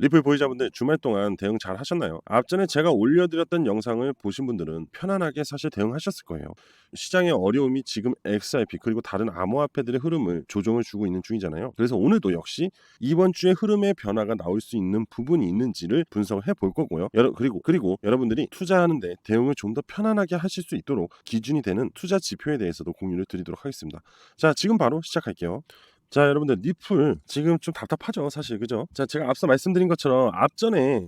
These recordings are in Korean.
리플 보유자분들 주말 동안 대응 잘 하셨나요? 앞전에 제가 올려드렸던 영상을 보신 분들은 편안하게 사실 대응하셨을 거예요. 시장의 어려움이 지금 XRP 그리고 다른 암호화폐들의 흐름을 조정을 주고 있는 중이잖아요. 그래서 오늘도 역시 이번 주에 흐름의 변화가 나올 수 있는 부분이 있는지를 분석해 볼 거고요. 그리고 여러분들이 투자하는데 대응을 좀 더 편안하게 하실 수 있도록 기준이 되는 투자 지표에 대해서도 공유를 드리도록 하겠습니다. 자, 지금 바로 시작할게요. 자, 여러분들 리플 지금 좀 답답하죠, 사실. 그죠? 자, 제가 앞서 말씀드린 것처럼 앞전에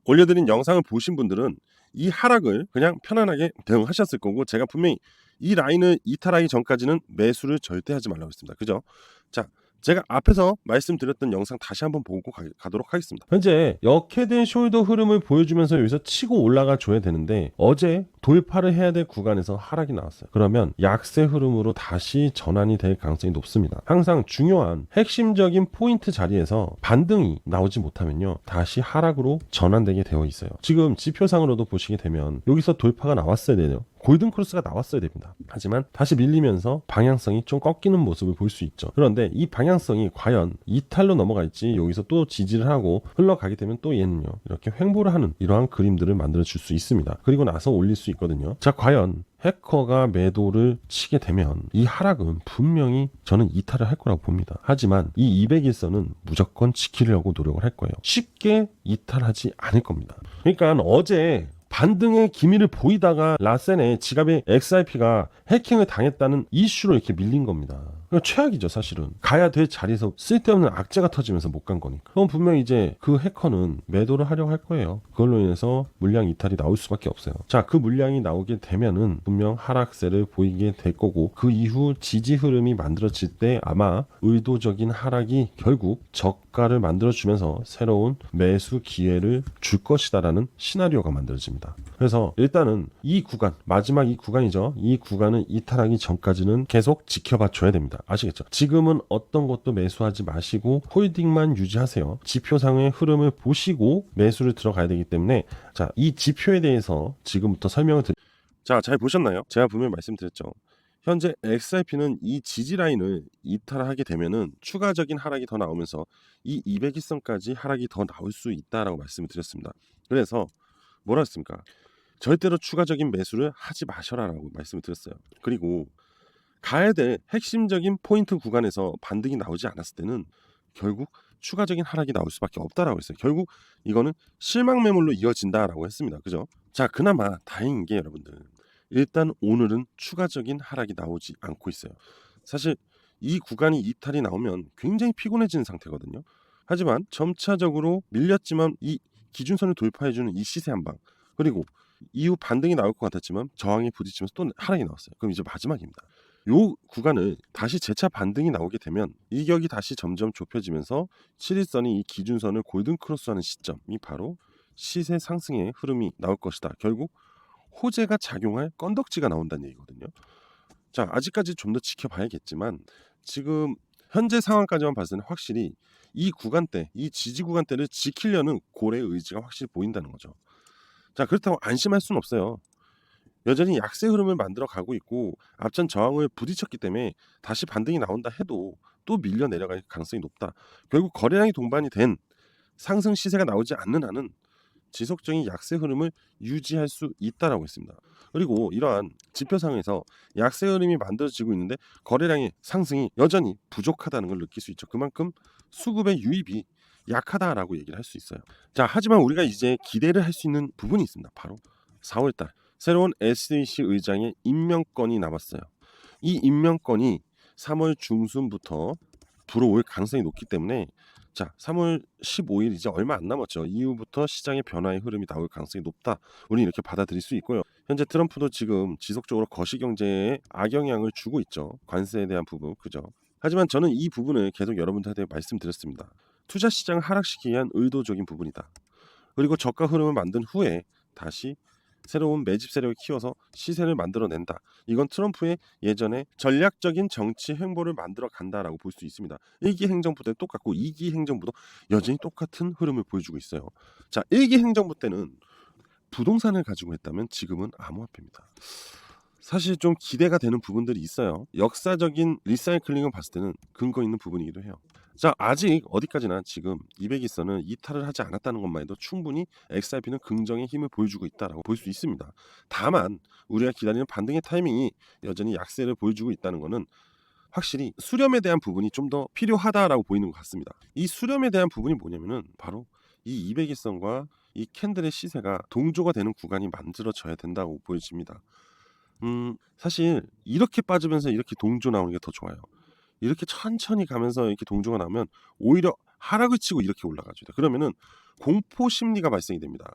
올려드린 영상을 보신 분들은 이 하락을 그냥 편안하게 대응하셨을 거고, 제가 분명히 이 라인을 이탈하기 전까지는 매수를 절대 하지 말라고 했습니다. 그죠? 자, 제가 앞에서 말씀드렸던 영상 다시 한번 보고 가도록 하겠습니다. 현재 역헤드 숄더 흐름을 보여주면서 여기서 치고 올라가 줘야 되는데 어제 돌파를 해야 될 구간에서 하락이 나왔어요. 그러면 약세 흐름으로 다시 전환이 될 가능성이 높습니다. 항상 중요한 핵심적인 포인트 자리에서 반등이 나오지 못하면요, 다시 하락으로 전환되게 되어 있어요. 지금 지표상으로도 보시게 되면 여기서 돌파가 나왔어야 되죠. 골든 크로스가 나왔어야 됩니다. 하지만 다시 밀리면서 방향성이 좀 꺾이는 모습을 볼 수 있죠. 그런데 이 방향성이 과연 이탈로 넘어갈지, 여기서 또 지지를 하고 흘러가게 되면 또 얘는요, 이렇게 횡보를 하는 이러한 그림들을 만들어 줄 수 있습니다. 그리고 나서 올릴 수 있거든요. 자, 과연 해커가 매도를 치게 되면 이 하락은 분명히 저는 이탈을 할 거라고 봅니다. 하지만 이 200일선은 무조건 지키려고 노력을 할 거예요. 쉽게 이탈하지 않을 겁니다. 그러니까 어제 반등의 기미를 보이다가 라센의 지갑에 XRP가 해킹을 당했다는 이슈로 이렇게 밀린 겁니다. 그러니까 최악이죠, 사실은. 가야 될 자리에서 쓸데없는 악재가 터지면서 못 간 거니까. 그럼 분명히 이제 그 해커는 매도를 하려고 할 거예요. 그걸로 인해서 물량 이탈이 나올 수밖에 없어요. 자, 그 물량이 나오게 되면은 분명 하락세를 보이게 될 거고, 그 이후 지지 흐름이 만들어질 때 아마 의도적인 하락이 결국 저가를 만들어주면서 새로운 매수 기회를 줄 것이다라는 시나리오가 만들어집니다. 그래서 일단은 이 구간, 마지막 이 구간이죠. 이 구간은 이탈하기 전까지는 계속 지켜봐 줘야 됩니다. 아시겠죠? 지금은 어떤 것도 매수하지 마시고 홀딩만 유지하세요. 지표상의 흐름을 보시고 매수를 들어가야 되기 때문에, 자, 이 지표에 대해서 지금부터 설명을 자, 잘 보셨나요? 제가 분명히 말씀드렸죠. 현재 XRP는 이 지지 라인을 이탈하게 되면은 추가적인 하락이 더 나오면서 이 200일선까지 하락이 더 나올 수 있다라고 말씀을 드렸습니다. 그래서 뭐라 했습니까? 절대로 추가적인 매수를 하지 마셔라라고 말씀을 드렸어요. 그리고 가야 될 핵심적인 포인트 구간에서 반등이 나오지 않았을 때는 결국 추가적인 하락이 나올 수밖에 없다라고 했어요. 결국 이거는 실망 매물로 이어진다라고 했습니다. 그죠? 자, 그나마 다행인 게 여러분들, 일단 오늘은 추가적인 하락이 나오지 않고 있어요. 사실 이 구간이 이탈이 나오면 굉장히 피곤해지는 상태거든요. 하지만 점차적으로 밀렸지만 이 기준선을 돌파해주는 이 시세 한방, 그리고 이후 반등이 나올 것 같았지만 저항에 부딪히면서 또 하락이 나왔어요. 그럼 이제 마지막입니다. 요 구간을 다시 재차 반등이 나오게 되면 이격이 다시 점점 좁혀지면서 7일선이 이 기준선을 골든 크로스하는 시점이 바로 시세 상승의 흐름이 나올 것이다. 결국 호재가 작용할 건덕지가 나온다는 얘기거든요. 자, 아직까지 좀 더 지켜봐야겠지만 지금 현재 상황까지만 봤을 때는 확실히 이 구간대, 이 지지 구간대를 지키려는 고래의 의지가 확실히 보인다는 거죠. 자, 그렇다고 안심할 수는 없어요. 여전히 약세 흐름을 만들어 가고 있고 앞전 저항을 부딪혔기 때문에 다시 반등이 나온다 해도 또 밀려 내려갈 가능성이 높다. 결국 거래량이 동반이 된 상승 시세가 나오지 않는 한은 지속적인 약세 흐름을 유지할 수 있다라고 했습니다. 그리고 이러한 지표상에서 약세 흐름이 만들어지고 있는데 거래량의 상승이 여전히 부족하다는 걸 느낄 수 있죠. 그만큼 수급의 유입이 약하다라고 얘기를 할 수 있어요. 자, 하지만 우리가 이제 기대를 할 수 있는 부분이 있습니다. 바로 4월달 새로운 SEC 의장의 임명권이 남았어요. 이 임명권이 3월 중순부터 불어올 가능성이 높기 때문에, 자, 3월 15일 이제 얼마 안 남았죠. 이후부터 시장의 변화의 흐름이 나올 가능성이 높다. 우리 이렇게 받아들일 수 있고요. 현재 트럼프도 지금 지속적으로 거시경제에 악영향을 주고 있죠. 관세에 대한 부분, 그죠? 하지만 저는 이 부분을 계속 여러분들한테 말씀드렸습니다. 투자 시장을 하락시키기 위한 의도적인 부분이다. 그리고 저가 흐름을 만든 후에 다시 새로운 매집 세력을 키워서 시세를 만들어낸다. 이건 트럼프의 예전에 전략적인 정치 행보를 만들어 간다라고 볼 수 있습니다. 1기 행정부 때 똑같고 2기 행정부도 여전히 똑같은 흐름을 보여주고 있어요. 자, 1기 행정부 때는 부동산을 가지고 했다면 지금은 암호화폐입니다. 사실 좀 기대가 되는 부분들이 있어요. 역사적인 리사이클링을 봤을 때는 근거 있는 부분이기도 해요. 자, 아직 어디까지나 지금 200일선은 이탈을 하지 않았다는 것만 해도 충분히 XRP는 긍정의 힘을 보여주고 있다라고 볼 수 있습니다. 다만 우리가 기다리는 반등의 타이밍이 여전히 약세를 보여주고 있다는 것은 확실히 수렴에 대한 부분이 좀 더 필요하다라고 보이는 것 같습니다. 이 수렴에 대한 부분이 뭐냐면은 바로 이 200일선과 이 캔들의 시세가 동조가 되는 구간이 만들어져야 된다고 보여집니다. 사실 이렇게 빠지면서 이렇게 동조 나오는 게 더 좋아요. 이렇게 천천히 가면서 이렇게 동조가 나면 오히려 하락을 치고 이렇게 올라가죠. 그러면은 공포 심리가 발생이 됩니다.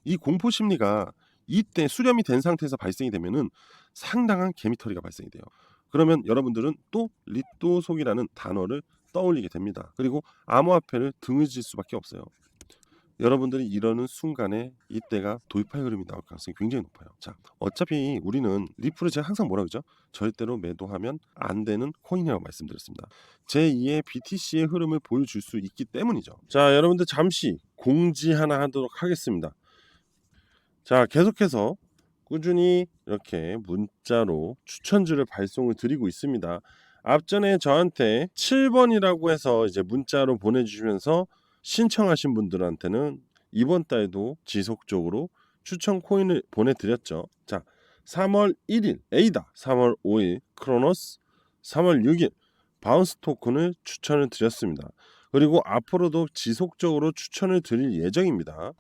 이 공포 심리가 이때 수렴이 된 상태에서 발생이 되면은 상당한 개미털이가 발생이 돼요. 그러면 여러분들은 또 리또속이라는 단어를 떠올리게 됩니다. 그리고 암호화폐를 등을 질 수밖에 없어요. 여러분들이 이러는 순간에 이때가 도입할 흐름이 나올 가능성이 굉장히 높아요. 자, 어차피 우리는 리플을 제가 항상 뭐라 그러죠? 절대로 매도하면 안 되는 코인이라고 말씀드렸습니다. 제2의 BTC의 흐름을 보여줄 수 있기 때문이죠. 자, 여러분들 잠시 공지 하나 하도록 하겠습니다. 자, 계속해서 꾸준히 이렇게 문자로 추천주를 발송을 드리고 있습니다. 앞전에 저한테 7번이라고 해서 이제 문자로 보내주시면서 신청하신 분들한테는 이번 달도 지속적으로 추천 코인을 보내드렸죠. 자, 3월 1일 에이다, 3월 5일 크로노스, 3월 6일 바운스 토큰을 추천을 드렸습니다. 그리고 앞으로도 지속적으로 추천을 드릴 예정입니다.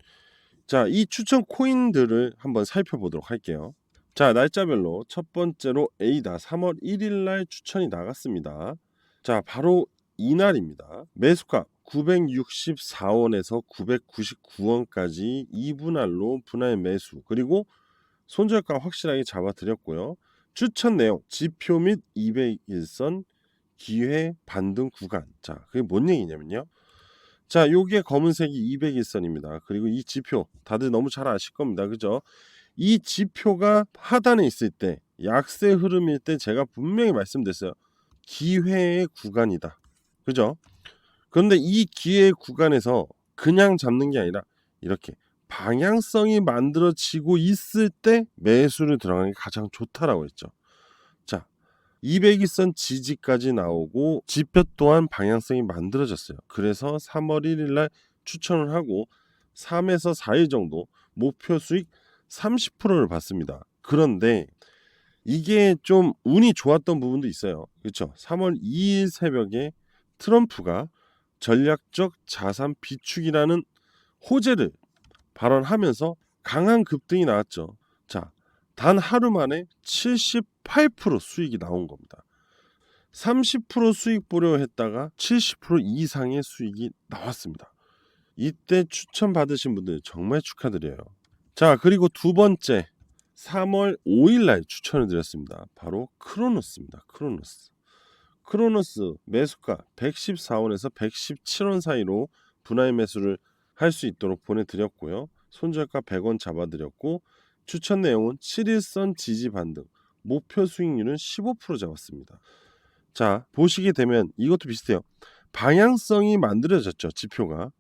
자, 이 추천 코인들을 한번 살펴보도록 할게요. 자, 날짜별로 첫 번째로 에이다 3월 1일 날 추천이 나갔습니다. 자, 바로 이날입니다. 매수가 964원에서 999원까지 2분할로 분할 매수, 그리고 손절가 확실하게 잡아드렸고요. 추천 내용 지표 및 200일선 기회 반등 구간. 자, 그게 뭔 얘기냐면요. 자, 요게 검은색이 200일선입니다. 그리고 이 지표 다들 너무 잘 아실 겁니다. 그죠? 이 지표가 하단에 있을 때 약세 흐름일 때 제가 분명히 말씀드렸어요. 기회의 구간이다. 그죠? 그런데 이 기회의 구간에서 그냥 잡는 게 아니라 이렇게 방향성이 만들어지고 있을 때 매수를 들어가는 게 가장 좋다라고 했죠. 자, 200일선 지지까지 나오고 지표 또한 방향성이 만들어졌어요. 그래서 3월 1일 날 추천을 하고 3에서 4일 정도 목표 수익 30%를 받습니다. 그런데 이게 좀 운이 좋았던 부분도 있어요. 그렇죠? 3월 2일 새벽에 트럼프가 전략적 자산 비축이라는 호재를 발언하면서 강한 급등이 나왔죠. 자, 단 하루 만에 78% 수익이 나온 겁니다. 30% 수익 보려 했다가 70% 이상의 수익이 나왔습니다. 이때 추천 받으신 분들 정말 축하드려요. 자, 그리고 두 번째 3월 5일 날 추천을 드렸습니다. 바로 크로노스입니다. 크로노스 매수가 114원에서 117원 사이로 분할 매수를 할 수 있도록 보내드렸고요. 손절가 100원 잡아드렸고 추천 내용은 7일선 지지 반등, 목표 수익률은 15% 잡았습니다. 자, 보시게 되면 이것도 비슷해요. 방향성이 만들어졌죠, 지표가.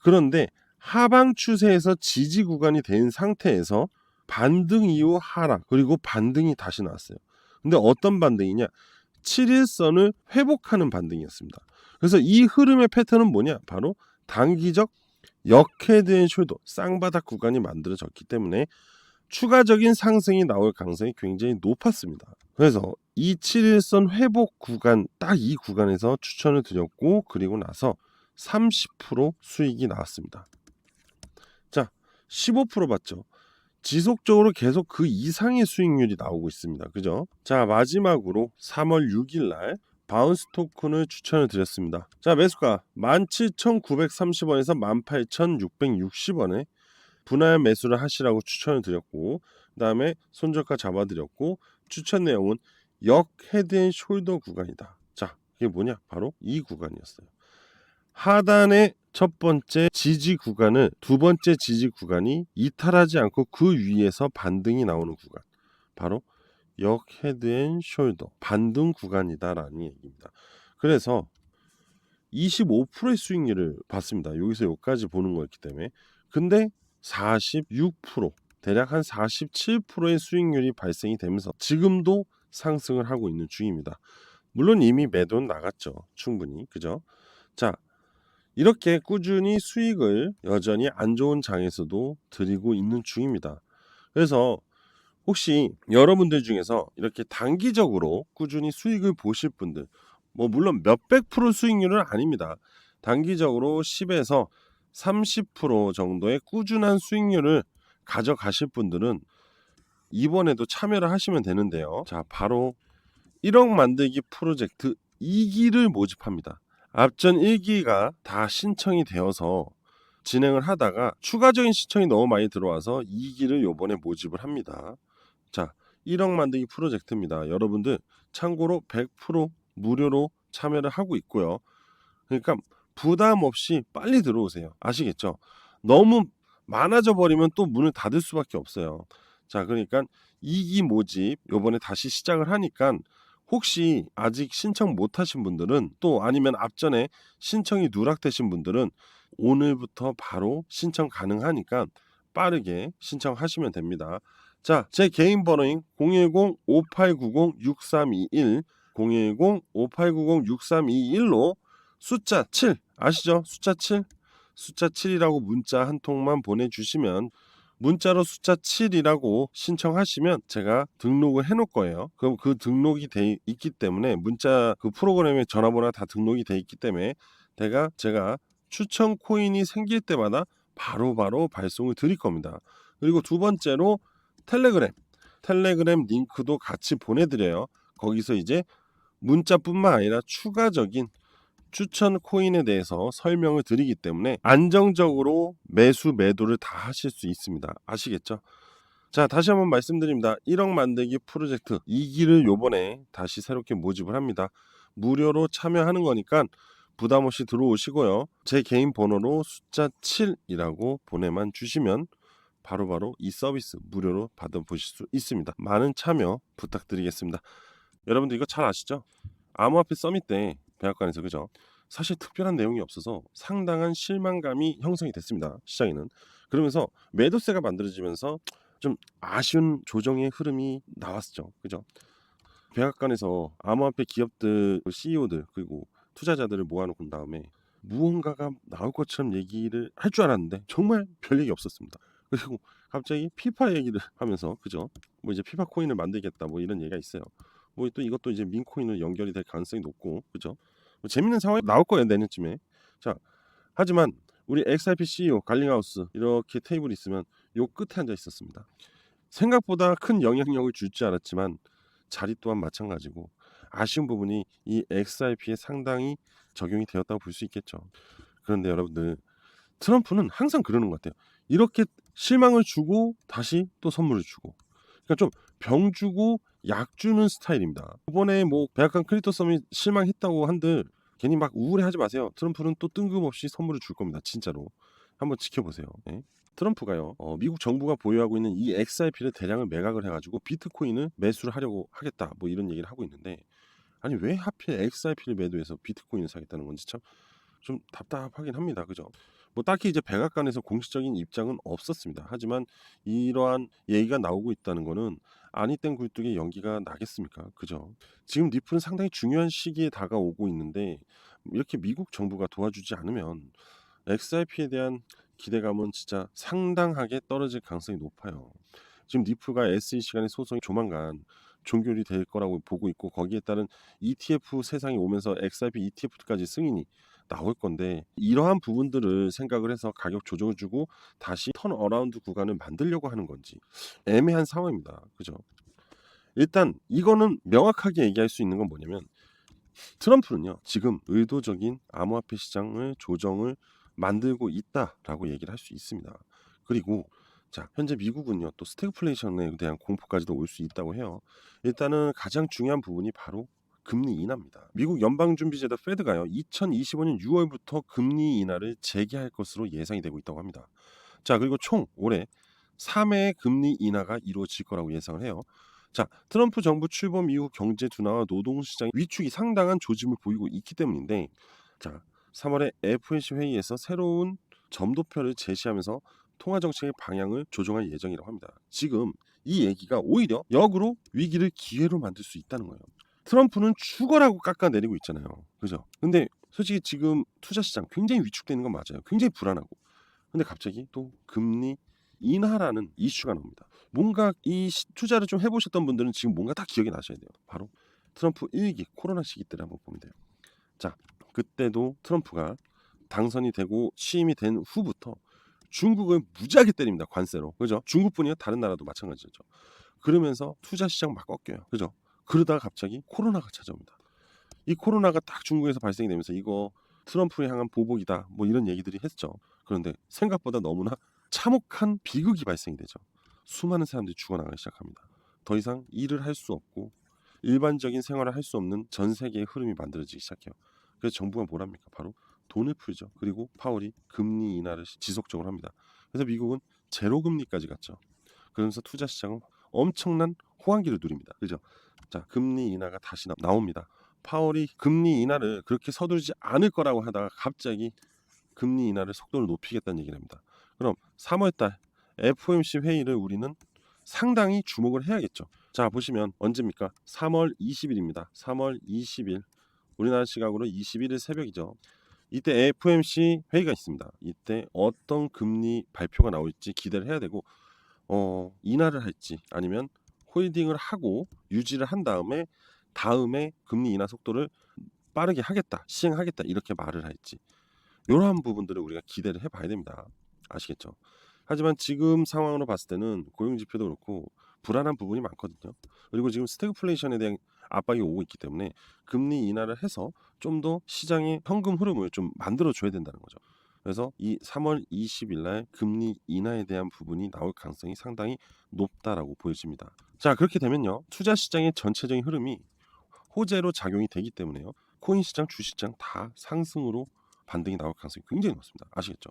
그런데 하방 추세에서 지지 구간이 된 상태에서 반등 이후 하락, 그리고 반등이 다시 나왔어요. 근데 어떤 반등이냐? 7일선을 회복하는 반등이었습니다. 그래서 이 흐름의 패턴은 뭐냐? 바로 단기적 역헤드앤숄더 쌍바닥 구간이 만들어졌기 때문에 추가적인 상승이 나올 가능성이 굉장히 높았습니다. 그래서 이 7일선 회복 구간, 딱 이 구간에서 추천을 드렸고, 그리고 나서 30% 수익이 나왔습니다. 자, 15% 받죠. 지속적으로 계속 그 이상의 수익률이 나오고 있습니다. 그죠? 자, 마지막으로 3월 6일 날 바운스 토큰을 추천을 드렸습니다. 자, 매수가 17,930원에서 18,660원에 분할 매수를 하시라고 추천을 드렸고, 그 다음에 손절가 잡아드렸고, 추천 내용은 역 헤드앤숄더 구간이다. 자, 이게 뭐냐? 바로 이 구간이었어요. 하단의 첫 번째 지지 구간을 두 번째 지지 구간이 이탈하지 않고 그 위에서 반등이 나오는 구간, 바로 역 헤드앤숄더 반등 구간이다라는 얘기입니다. 그래서 25%의 수익률을 받습니다. 여기서 여기까지 보는 거였기 때문에. 근데 46%, 대략 한 47%의 수익률이 발생이 되면서 지금도 상승을 하고 있는 중입니다. 물론 이미 매도는 나갔죠. 충분히. 그죠? 자, 이렇게 꾸준히 수익을 여전히 안 좋은 장에서도 드리고 있는 중입니다. 그래서 혹시 여러분들 중에서 이렇게 단기적으로 꾸준히 수익을 보실 분들, 뭐 물론 몇백 프로 수익률은 아닙니다. 단기적으로 10에서 30% 정도의 꾸준한 수익률을 가져가실 분들은 이번에도 참여를 하시면 되는데요. 자, 바로 1억 만들기 프로젝트 2기를 모집합니다. 앞전 1기가 다 신청이 되어서 진행을 하다가 추가적인 신청이 너무 많이 들어와서 2기를 요번에 모집을 합니다. 자, 1억 만들기 프로젝트입니다. 여러분들 참고로 100% 무료로 참여를 하고 있고요. 그러니까 부담 없이 빨리 들어오세요. 아시겠죠? 너무 많아져 버리면 또 문을 닫을 수밖에 없어요. 자, 그러니까 2기 모집 요번에 다시 시작을 하니까 혹시 아직 신청 못 하신 분들은, 또 아니면 앞전에 신청이 누락되신 분들은 오늘부터 바로 신청 가능하니까 빠르게 신청하시면 됩니다. 자, 제 개인 번호인 010-5890-6321 010-5890-6321로 숫자 7 아시죠? 숫자 7? 숫자 7이라고 문자 한 통만 보내주시면, 문자로 숫자 7이라고 신청하시면 제가 등록을 해놓을 거예요. 그럼 그 등록이 돼 있기 때문에, 문자 그 프로그램에 전화번호가 다 등록이 돼 있기 때문에 제가 추천 코인이 생길 때마다 바로바로 발송을 드릴 겁니다. 그리고 두 번째로 텔레그램 링크도 같이 보내드려요. 거기서 이제 문자뿐만 아니라 추가적인 추천 코인에 대해서 설명을 드리기 때문에 안정적으로 매수 매도를 다 하실 수 있습니다. 아시겠죠? 자, 다시 한번 말씀드립니다. 1억 만들기 프로젝트 2기를 요번에 다시 새롭게 모집을 합니다. 무료로 참여하는 거니까 부담 없이 들어오시고요. 제 개인 번호로 숫자 7이라고 보내만 주시면 바로바로 이 서비스 무료로 받아보실 수 있습니다. 많은 참여 부탁드리겠습니다. 여러분들 이거 잘 아시죠? 암호화폐 서밋 때 백악관에서, 그죠? 사실 특별한 내용이 없어서 상당한 실망감이 형성이 됐습니다. 시장에는. 그러면서 매도세가 만들어지면서 좀 아쉬운 조정의 흐름이 나왔죠. 그죠? 백악관에서 암호화폐 기업들 CEO들 그리고 투자자들을 모아놓은 다음에 무언가가 나올 것처럼 얘기를 할 줄 알았는데 정말 별 얘기 없었습니다. 그리고 갑자기 피파 얘기를 하면서, 그죠? 뭐 이제 피파 코인을 만들겠다 뭐 이런 얘기가 있어요. 뭐 또 이것도 이제 민코인으로 연결이 될 가능성이 높고, 그죠? 뭐 재밌는 상황이 나올 거예요, 내년쯤에. 자, 하지만 우리 XRP CEO 갈링하우스 이렇게 테이블이 있으면 요 끝에 앉아 있었습니다. 생각보다 큰 영향력을 줄 줄 알았지만 자리 또한 마찬가지고 아쉬운 부분이 이 XRP에 상당히 적용이 되었다고 볼 수 있겠죠. 그런데 여러분들, 트럼프는 항상 그러는 것 같아요. 이렇게 실망을 주고 다시 또 선물을 주고, 그러니까 좀 병 주고 약 주는 스타일입니다. 이번에 뭐 백악관 크립토 서밋 실망했다고 한들 괜히 막 우울해하지 마세요. 트럼프는 또 뜬금없이 선물을 줄 겁니다. 진짜로 한번 지켜보세요. 네? 트럼프가요, 미국 정부가 보유하고 있는 이 XRP를 대량을 매각을 해가지고 비트코인을 매수를 하려고 하겠다 뭐 이런 얘기를 하고 있는데, 아니 왜 하필 XRP를 매도해서 비트코인을 사겠다는 건지 참 좀 답답하긴 합니다. 그죠? 뭐 딱히 이제 백악관에서 공식적인 입장은 없었습니다. 하지만 이러한 얘기가 나오고 있다는 거는 아니 땐 굴뚝에 연기가 나겠습니까? 그죠? 지금 니프는 상당히 중요한 시기에 다가오고 있는데 이렇게 미국 정부가 도와주지 않으면 XRP에 대한 기대감은 진짜 상당하게 떨어질 가능성이 높아요. 지금 니프가 SEC 간의 소송이 조만간 종결이 될 거라고 보고 있고, 거기에 따른 ETF 세상이 오면서 XRP ETF까지 승인이 나올 건데, 이러한 부분들을 생각을 해서 가격 조정을 주고 다시 턴어라운드 구간을 만들려고 하는 건지 애매한 상황입니다. 그죠? 일단 이거는 명확하게 얘기할 수 있는 건 뭐냐면, 트럼프는요 지금 의도적인 암호화폐 시장을 조정을 만들고 있다라고 얘기를 할 수 있습니다. 그리고 자, 현재 미국은요 또 스태그플레이션에 대한 공포까지도 올 수 있다고 해요. 일단은 가장 중요한 부분이 바로 금리 인하입니다. 미국 연방준비제도 페드가요 2025년 6월부터 금리 인하를 재개할 것으로 예상이 되고 있다고 합니다. 자, 그리고 총 올해 3회의 금리 인하가 이루어질 거라고 예상을 해요. 자, 트럼프 정부 출범 이후 경제 둔화와 노동시장 위축이 상당한 조짐을 보이고 있기 때문인데, 자, 3월에 FOMC 회의에서 새로운 점도표를 제시하면서 통화 정책의 방향을 조정할 예정이라고 합니다. 지금 이 얘기가 오히려 역으로 위기를 기회로 만들 수 있다는 거예요. 트럼프는 죽어라고 깎아내리고 있잖아요. 그죠? 근데 솔직히 지금 투자 시장 굉장히 위축되는 건 맞아요. 굉장히 불안하고. 근데 갑자기 또 금리 인하라는 이슈가 나옵니다. 뭔가 이 투자를 좀 해보셨던 분들은 지금 뭔가 다 기억이 나셔야 돼요. 바로 트럼프 1기 코로나 시기 때를 한번 보면 돼요. 자, 그때도 트럼프가 당선이 되고 취임이 된 후부터 중국을 무지하게 때립니다. 관세로. 그죠? 중국뿐이요, 다른 나라도 마찬가지죠. 그러면서 투자 시장 막 꺾여요. 그죠? 그러다가 갑자기 코로나가 찾아옵니다. 이 코로나가 딱 중국에서 발생이 되면서 이거 트럼프를 향한 보복이다, 뭐 이런 얘기들이 했죠. 그런데 생각보다 너무나 참혹한 비극이 발생이 되죠. 수많은 사람들이 죽어나가기 시작합니다. 더 이상 일을 할 수 없고 일반적인 생활을 할 수 없는 전 세계의 흐름이 만들어지기 시작해요. 그래서 정부가 뭘 합니까? 바로 돈을 풀죠. 그리고 파월이 금리 인하를 지속적으로 합니다. 그래서 미국은 제로 금리까지 갔죠. 그러면서 투자 시장은 엄청난 호황기를 누립니다. 그죠? 자, 금리 인하가 다시 나옵니다. 파월이 금리 인하를 그렇게 서두르지 않을 거라고 하다가 갑자기 금리 인하를 속도를 높이겠다는 얘기를 합니다. 그럼 3월달 FOMC 회의를 우리는 상당히 주목을 해야겠죠. 자, 보시면 언제입니까? 3월 20일입니다. 3월 20일 우리나라 시각으로 21일 새벽이죠. 이때 FOMC 회의가 있습니다. 이때 어떤 금리 발표가 나올지 기대를 해야 되고 인하를 할지 아니면 홀딩을 하고 유지를 한 다음에 금리 인하 속도를 빠르게 하겠다, 시행하겠다 이렇게 말을 할지 이러한 부분들을 우리가 기대를 해봐야 됩니다. 아시겠죠? 하지만 지금 상황으로 봤을 때는 고용지표도 그렇고 불안한 부분이 많거든요. 그리고 지금 스태그플레이션에 대한 압박이 오고 있기 때문에 금리 인하를 해서 좀 더 시장의 현금 흐름을 좀 만들어줘야 된다는 거죠. 그래서 이 3월 20일 날 금리 인하에 대한 부분이 나올 가능성이 상당히 높다라고 보여집니다. 자, 그렇게 되면요, 투자 시장의 전체적인 흐름이 호재로 작용이 되기 때문에요, 코인 시장, 주식시장 다 상승으로 반등이 나올 가능성이 굉장히 높습니다. 아시겠죠?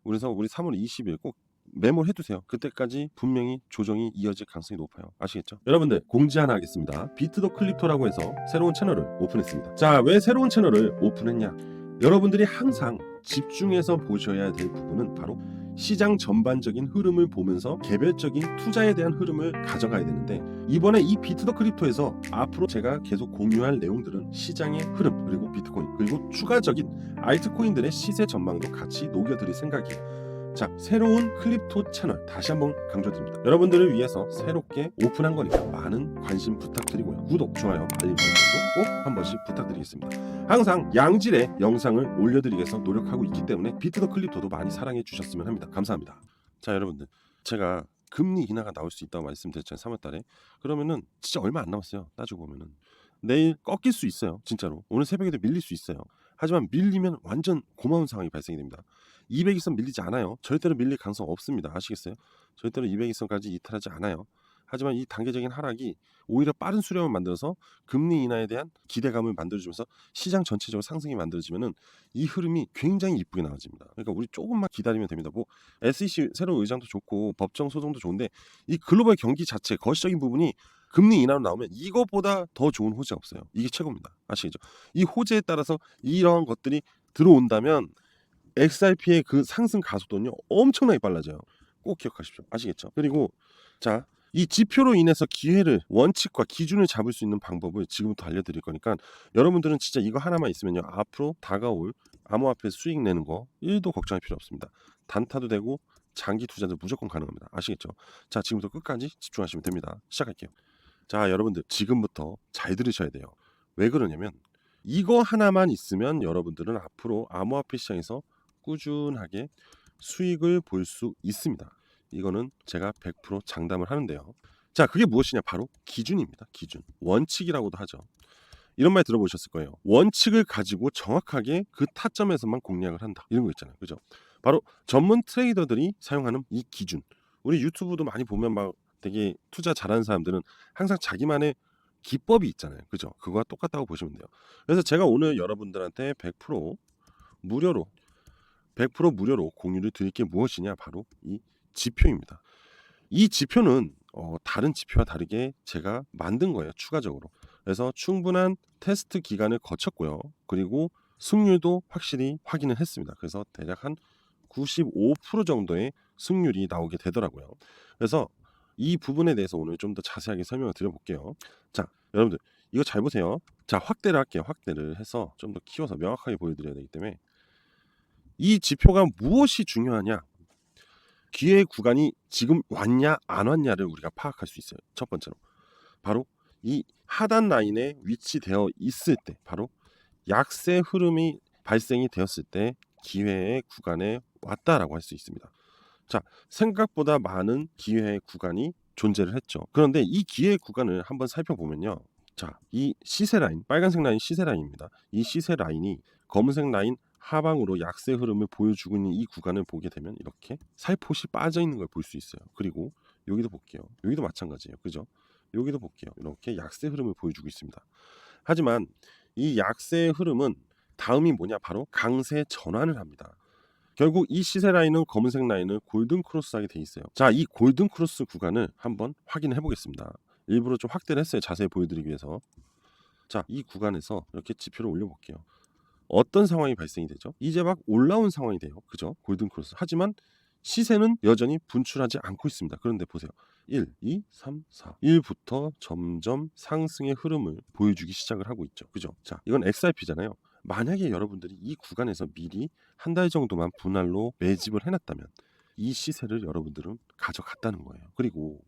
그래서 우리 3월 20일 꼭 메모를 해두세요. 그때까지 분명히 조정이 이어질 가능성이 높아요. 아시겠죠? 여러분들, 공지 하나 하겠습니다. 비트 더 클립토라고 해서 새로운 채널을 오픈했습니다. 자, 왜 새로운 채널을 오픈했냐? 여러분들이 항상 집중해서 보셔야 될 부분은 바로 시장 전반적인 흐름을 보면서 개별적인 투자에 대한 흐름을 가져가야 되는데, 이번에 이 비트 더 크립토에서 앞으로 제가 계속 공유할 내용들은 시장의 흐름, 그리고 비트코인, 그리고 추가적인 알트코인들의 시세 전망도 같이 녹여드릴 생각이에요. 자, 새로운 클립토 채널 다시 한번 강조드립니다. 여러분들을 위해서 새롭게 오픈한 거니까 많은 관심 부탁드리고요. 구독, 좋아요, 알림 설정도 꼭 한 번씩 부탁드리겠습니다. 항상 양질의 영상을 올려드리기 위해서 노력하고 있기 때문에 비트 더 클립토도 많이 사랑해 주셨으면 합니다. 감사합니다. 자, 여러분들, 제가 금리 인하가 나올 수 있다고 말씀드렸잖아요. 3월달에. 그러면은 진짜 얼마 안 남았어요. 따지고 보면은 내일 꺾일 수 있어요. 진짜로 오늘 새벽에도 밀릴 수 있어요. 하지만 밀리면 완전 고마운 상황이 발생이 됩니다. 200일선 밀리지 않아요. 절대로 밀릴 가능성 없습니다. 아시겠어요? 절대로 200일선까지 이탈하지 않아요. 하지만 이 단계적인 하락이 오히려 빠른 수렴을 만들어서 금리 인하에 대한 기대감을 만들어주면서 시장 전체적으로 상승이 만들어지면은 이 흐름이 굉장히 이쁘게 나와집니다. 그러니까 우리 조금만 기다리면 됩니다. 뭐 SEC 새로운 의장도 좋고 법정 소송도 좋은데 이 글로벌 경기 자체 거시적인 부분이 금리 인하로 나오면 이거보다 더 좋은 호재가 없어요. 이게 최고입니다. 아시겠죠? 이 호재에 따라서 이러한 것들이 들어온다면 XRP의 그 상승 가속도는요 엄청나게 빨라져요. 꼭 기억하십시오. 아시겠죠? 그리고 자, 이 지표로 인해서 기회를, 원칙과 기준을 잡을 수 있는 방법을 지금부터 알려드릴 거니까 여러분들은 진짜 이거 하나만 있으면요 앞으로 다가올 암호화폐 수익 내는 거 1도 걱정할 필요 없습니다. 단타도 되고 장기 투자도 무조건 가능합니다. 아시겠죠? 자, 지금부터 끝까지 집중하시면 됩니다. 시작할게요. 자, 여러분들 지금부터 잘 들으셔야 돼요. 왜 그러냐면 이거 하나만 있으면 여러분들은 앞으로 암호화폐 시장에서 꾸준하게 수익을 볼 수 있습니다. 이거는 제가 100% 장담을 하는데요. 자, 그게 무엇이냐? 바로 기준입니다. 기준. 원칙이라고도 하죠. 이런 말 들어보셨을 거예요. 원칙을 가지고 정확하게 그 타점에서만 공략을 한다. 이런 거 있잖아요. 그죠? 바로 전문 트레이더들이 사용하는 이 기준. 우리 유튜브도 많이 보면 막 되게 투자 잘하는 사람들은 항상 자기만의 기법이 있잖아요. 그죠? 그거와 똑같다고 보시면 돼요. 그래서 제가 오늘 여러분들한테 100% 무료로 100% 무료로 공유를 드릴 게 무엇이냐? 바로 이 지표입니다. 이 지표는 다른 지표와 다르게 제가 만든 거예요. 추가적으로. 그래서 충분한 테스트 기간을 거쳤고요. 그리고 승률도 확실히 확인을 했습니다. 그래서 대략 한 95% 정도의 승률이 나오게 되더라고요. 그래서 이 부분에 대해서 오늘 좀 더 자세하게 설명을 드려볼게요. 자, 여러분들, 이거 잘 보세요. 자, 확대를 할게요. 확대를 해서 좀 더 키워서 명확하게 보여드려야 되기 때문에 이 지표가 무엇이 중요하냐? 기회 구간이 지금 왔냐 안 왔냐를 우리가 파악할 수 있어요. 첫 번째로 바로 이 하단 라인에 위치되어 있을 때, 바로 약세 흐름이 발생이 되었을 때 기회의 구간에 왔다라고 할 수 있습니다. 자, 생각보다 많은 기회의 구간이 존재를 했죠. 그런데 이 기회의 구간을 한번 살펴보면요. 자, 이 시세 라인, 빨간색 라인 시세 라인입니다. 이 시세 라인이 검은색 라인 하방으로 약세 흐름을 보여주고 있는 이 구간을 보게 되면 이렇게 살포시 빠져 있는 걸 볼 수 있어요. 그리고 여기도 볼게요. 여기도 마찬가지예요. 그죠? 여기도 볼게요. 이렇게 약세 흐름을 보여주고 있습니다. 하지만 이 약세의 흐름은 다음이 뭐냐? 바로 강세 전환을 합니다. 결국 이 시세 라인은 검은색 라인을 골든 크로스하게 돼 있어요. 자, 이 골든 크로스 구간을 한번 확인해 보겠습니다. 일부러 좀 확대를 했어요. 자세히 보여드리기 위해서. 자, 이 구간에서 이렇게 지표를 올려볼게요. 어떤 상황이 발생이 되죠? 이제 막 올라온 상황이 돼요. 그죠? 골든 크로스. 하지만 시세는 여전히 분출하지 않고 있습니다. 그런데 보세요. 1, 2, 3, 4. 1부터 점점 상승의 흐름을 보여주기 시작을 하고 있죠. 그죠? 자, 이건 XRP잖아요. 만약에 여러분들이 이 구간에서 미리 한 달 정도만 분할로 매집을 해놨다면 이 시세를 여러분들은 가져갔다는 거예요. 그리고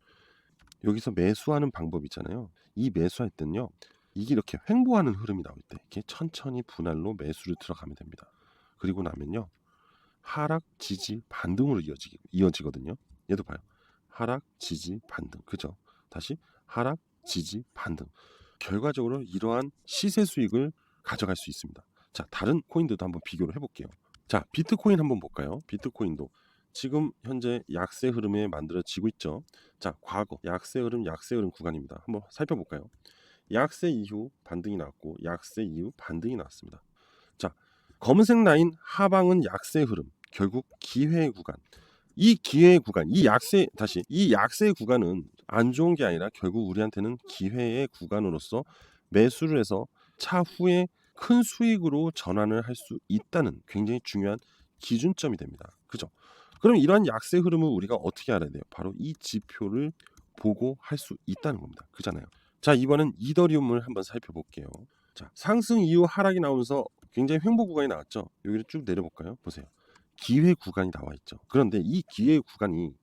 여기서 매수하는 방법이 있잖아요. 이 매수할 때는요. 이게 이렇게 횡보하는 흐름이 나올 때 이렇게 천천히 분할로 매수를 들어가면 됩니다. 그리고 나면요. 하락, 지지, 반등으로 이어지거든요. 얘도 봐요. 하락, 지지, 반등. 그죠? 다시 하락, 지지, 반등. 결과적으로 이러한 시세 수익을 가져갈 수 있습니다. 자, 다른 코인들도 한번 비교를 해볼게요. 자, 비트코인 한번 볼까요? 비트코인도 지금 현재 약세 흐름에 만들어지고 있죠. 자, 과거 약세 흐름 구간입니다. 한번 살펴볼까요? 약세 이후 반등이 나왔고 약세 이후 반등이 나왔습니다. 자, 검은색 라인 하방은 약세 흐름, 결국 기회의 구간. 이 기회의 구간, 이 약세 구간은 안 좋은 게 아니라 결국 우리한테는 기회의 구간으로서 매수를 해서 차후에 큰 수익으로 전환을 할 수 있다는 굉장히 중요한 기준점이 됩니다. 그죠? 그럼 이러한 약세 흐름을 우리가 어떻게 알아야 돼요? 바로 이 지표를 보고 할 수 있다는 겁니다. 그잖아요. 자, 이번엔 이더리움을 한번 살펴볼게요. 자, 상승 이후 하락이 나오면서 굉장히 횡보 구간이 나왔죠. 여기를 쭉 내려볼까요? 보세요. 기회 구간이 나와 있죠. 그런데 이 기회 구간이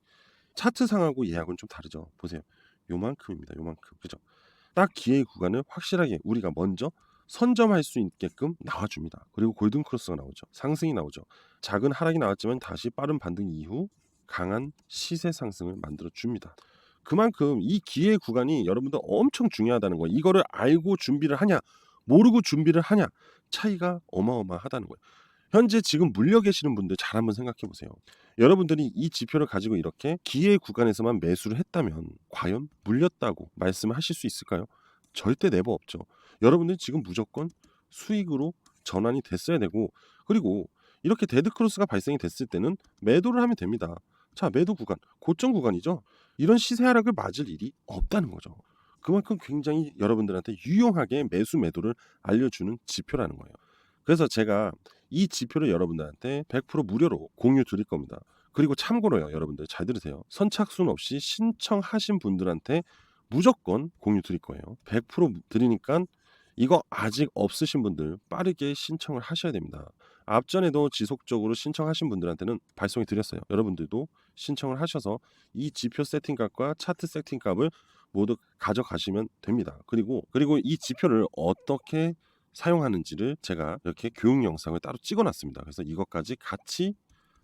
차트상하고 예약은 좀 다르죠. 보세요. 요만큼입니다. 요만큼. 그죠? 딱 기회 구간을 확실하게 우리가 먼저 선점할 수 있게끔 나와줍니다. 그리고 골든 크로스가 나오죠. 상승이 나오죠. 작은 하락이 나왔지만 다시 빠른 반등 이후 강한 시세 상승을 만들어 줍니다. 그만큼 이 기회 구간이 여러분들 엄청 중요하다는 거예요. 이거를 알고 준비를 하냐, 모르고 준비를 하냐, 차이가 어마어마하다는 거예요. 현재 지금 물려 계시는 분들 잘 한번 생각해 보세요. 여러분들이 이 지표를 가지고 이렇게 기회 구간에서만 매수를 했다면 과연 물렸다고 말씀하실 수 있을까요? 절대 네버 없죠. 여러분들 지금 무조건 수익으로 전환이 됐어야 되고, 그리고 이렇게 데드 크로스가 발생이 됐을 때는 매도를 하면 됩니다. 자, 매도 구간, 고점 구간이죠. 이런 시세 하락을 맞을 일이 없다는 거죠. 그만큼 굉장히 여러분들한테 유용하게 매수 매도를 알려주는 지표라는 거예요. 그래서 제가 이 지표를 여러분들한테 100% 무료로 공유 드릴 겁니다. 그리고 참고로요, 여러분들 잘 들으세요. 선착순 없이 신청하신 분들한테 무조건 공유 드릴 거예요. 100% 드리니까 이거 아직 없으신 분들 빠르게 신청을 하셔야 됩니다. 앞전에도 지속적으로 신청하신 분들한테는 발송해 드렸어요. 여러분들도 신청을 하셔서 이 지표 세팅값과 차트 세팅값을 모두 가져가시면 됩니다. 그리고 이 지표를 어떻게 사용하는지를 제가 이렇게 교육 영상을 따로 찍어놨습니다. 그래서 이것까지 같이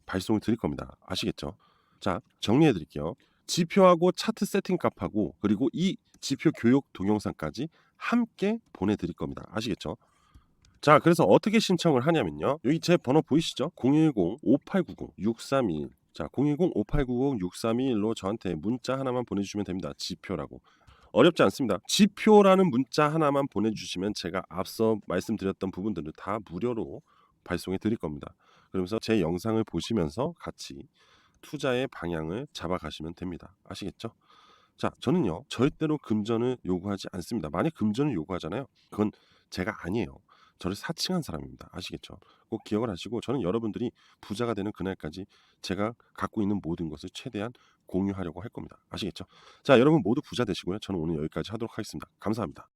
발송을 드릴 겁니다. 아시겠죠? 자, 정리해 드릴게요. 지표하고 차트 세팅 값하고 그리고 이 지표 교육 동영상까지 함께 보내드릴 겁니다. 아시겠죠? 자, 그래서 어떻게 신청을 하냐면요. 여기 제 번호 보이시죠? 010-5890-6321. 자, 010-5890-6321로 저한테 문자 하나만 보내주시면 됩니다. 지표라고. 어렵지 않습니다. 지표라는 문자 하나만 보내주시면 제가 앞서 말씀드렸던 부분들을 다 무료로 발송해 드릴 겁니다. 그러면서 제 영상을 보시면서 같이 투자의 방향을 잡아가시면 됩니다. 아시겠죠? 자, 저는요 절대로 금전을 요구하지 않습니다. 만약 금전을 요구하잖아요. 그건 제가 아니에요. 저를 사칭한 사람입니다. 아시겠죠? 꼭 기억을 하시고 저는 여러분들이 부자가 되는 그날까지 제가 갖고 있는 모든 것을 최대한 공유하려고 할 겁니다. 아시겠죠? 자, 여러분 모두 부자 되시고요. 저는 오늘 여기까지 하도록 하겠습니다. 감사합니다.